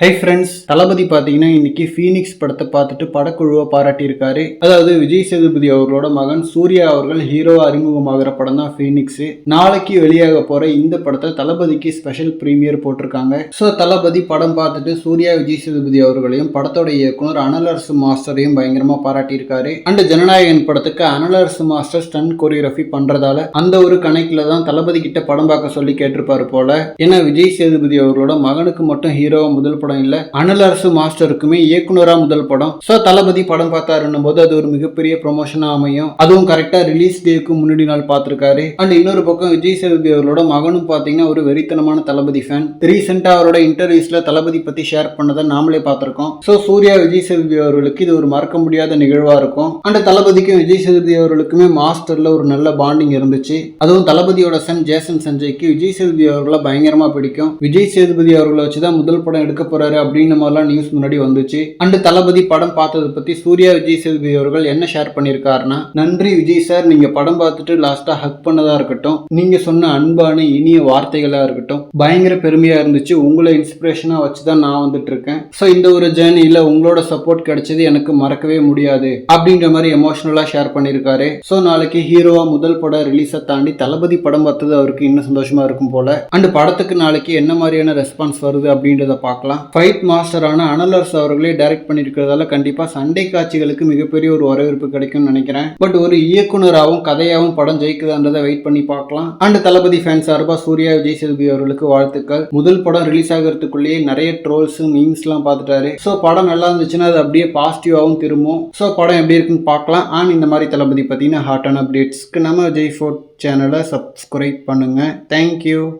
Hi friends, தளபதி பார்த்தீங்கன்னா இன்னைக்கு Phoenix படத்தை பார்த்துட்டு படக்குழுவை பாராட்டியிருக்காரு. அதாவது விஜய் சேதுபதி அவர்களோட மகன் சூர்யா அவர்கள் ஹீரோவா அறிமுகமாகிற படம் தான் ஃபீனிக்ஸ். நாளைக்கு வெளியாக போற இந்த படத்தை தளபதிக்கு ஸ்பெஷல் பிரீமியர் போட்டிருக்காங்க. ஸோ தளபதி படம் பார்த்துட்டு சூர்யா விஜய் சேதுபதி அவர்களையும் படத்தோட இயக்குனர் அனலரசு மாஸ்டரையும் பயங்கரமா பாராட்டியிருக்காரு. அண்ட் ஜனநாயகன் படத்துக்கு அனலரசு மாஸ்டர் ஸ்டன்ட் கொரியோகிராஃபி பண்றதால அந்த ஒரு கணக்கில் தான் தளபதி கிட்ட படம் பார்க்க சொல்லி கேட்டிருப்பாரு போல. ஏன்னா விஜய் சேதுபதி அவர்களோட மகனுக்கு மட்டும் ஹீரோவா முதல் படம் இல்ல, அனலரசு மாஸ்டருக்குமே இயக்குனரா முதல் படம். சோ தளபதி படம் பார்த்தாருன்னும் போது அது ஒரு மிகப்பெரிய ப்ரொமோஷனா அமையும். அதுவும் கரெக்டா ரிலீஸ் டேக்கு முன்னாடி நாள் பார்த்திருக்காரு. அண்ட் இன்னொரு பக்கம் விஜய் சேதுபதி அவர்களோட மகனும் பாத்தீங்கன்னா ஒரு வெறித்தனமான தளபதி ஃபேன். ரீசெண்டா அவரோட இன்டர்வியூஸ்ல தளபதி பத்தி ஷேர் பண்ணதை நாமளே பார்த்திருக்கோம். சோ சூர்யா விஜய் சேதுபதி அவர்களுக்கு இது ஒரு மறக்க முடியாத நிகழ்வா இருக்கும். அண்ட் தளபதிக்கும் விஜய் சேதுபதி அவர்களுக்குமே மாஸ்டர்ல ஒரு நல்ல பாண்டிங் இருந்துச்சு. அதுவும் தளபதியோட சன் ஜேசன் சஞ்சய்க்கு விஜய் சேதுபதி அவர்களை பயங்கரமா பிடிக்கும். விஜய் சேதுபதி அவர்களை வச்சுதான் முதல் படம் எடுக்க போறாரு அப்படின்னு மாதிரிலாம் நியூஸ் முன்னாடி வந்துச்சு. அண்ட் தளபதி படம் பார்த்ததை பத்தி சூர்யா விஜய் சேதுபதி அவர்கள் என்ன ஷேர் பண்ணியிருக்காருன்னா, நன்றி விஜய் சார், நீங்க படம் பார்த்துட்டு லாஸ்டா ஹக் பண்ணதா இருக்கட்டும், நீங்க சொன்ன அன்பான இனிய வார்த்தைகளா இருக்கட்டும், பயங்கர பெருமையா இருந்துச்சு. உங்களை இன்ஸ்பிரேஷனா வச்சுதான் நான் வந்துட்டு இருக்கேன். ஸோ இந்த ஒரு ஜேர்னியில உங்களோட சப்போர்ட் கிடைச்சது எனக்கு மறக்கவே முடியாது அப்படின்ற மாதிரி எமோஷனலா ஷேர் பண்ணியிருக்காரு. ஸோ நாளைக்கு ஹீரோவா முதல் படம் ரிலீஸை தாண்டி தளபதி படம் பார்த்தது அவருக்கு இன்னும் சந்தோஷமா இருக்கும் போல. அண்ட் படத்துக்கு நாளைக்கு என்ன மாதிரியான ரெஸ்பான்ஸ் வருது அப்படின்றத பார்க்கலாம். ஃபைட் மாஸ்டரான அனலரசு அவர்களே டைரக்ட் பண்ணியிருக்கிறதால கண்டிப்பா சண்டை காட்சிகளுக்கு மிகப்பெரிய ஒரு வரவேற்பு கிடைக்கும்னு நினைக்கிறேன். பட் ஒரு இயக்குனராகவும் கதையாகவும் படம் ஜெயிக்குதான்றதை வெயிட் பண்ணி பார்க்கலாம். அண்ட் தளபதி ஃபேன் சார்பா சூர்யா விஜய் சேதுபதி அவர்களுக்கு வாழ்த்துக்கள். முதல் படம் ரிலீஸ் ஆகிறதுக்குள்ளேயே நிறைய ட்ரோல்ஸ் மீம்ஸ் எல்லாம் பார்த்துட்டாரு. ஸோ படம் நல்லா இருந்துச்சுன்னா அது அப்படியே பாசிட்டிவாகவும் திரும்பும். ஸோ படம் எப்படி இருக்குன்னு பார்க்கலாம். அண்ட் இந்த மாதிரி தளபதி பார்த்தீங்கன்னா ஹாட்டான அப்டேட்ஸ்க்கு நம்ம விஜய் ஃபோர்ட் சேனலை சப்ஸ்கிரைப் பண்ணுங்க. தேங்க்யூ.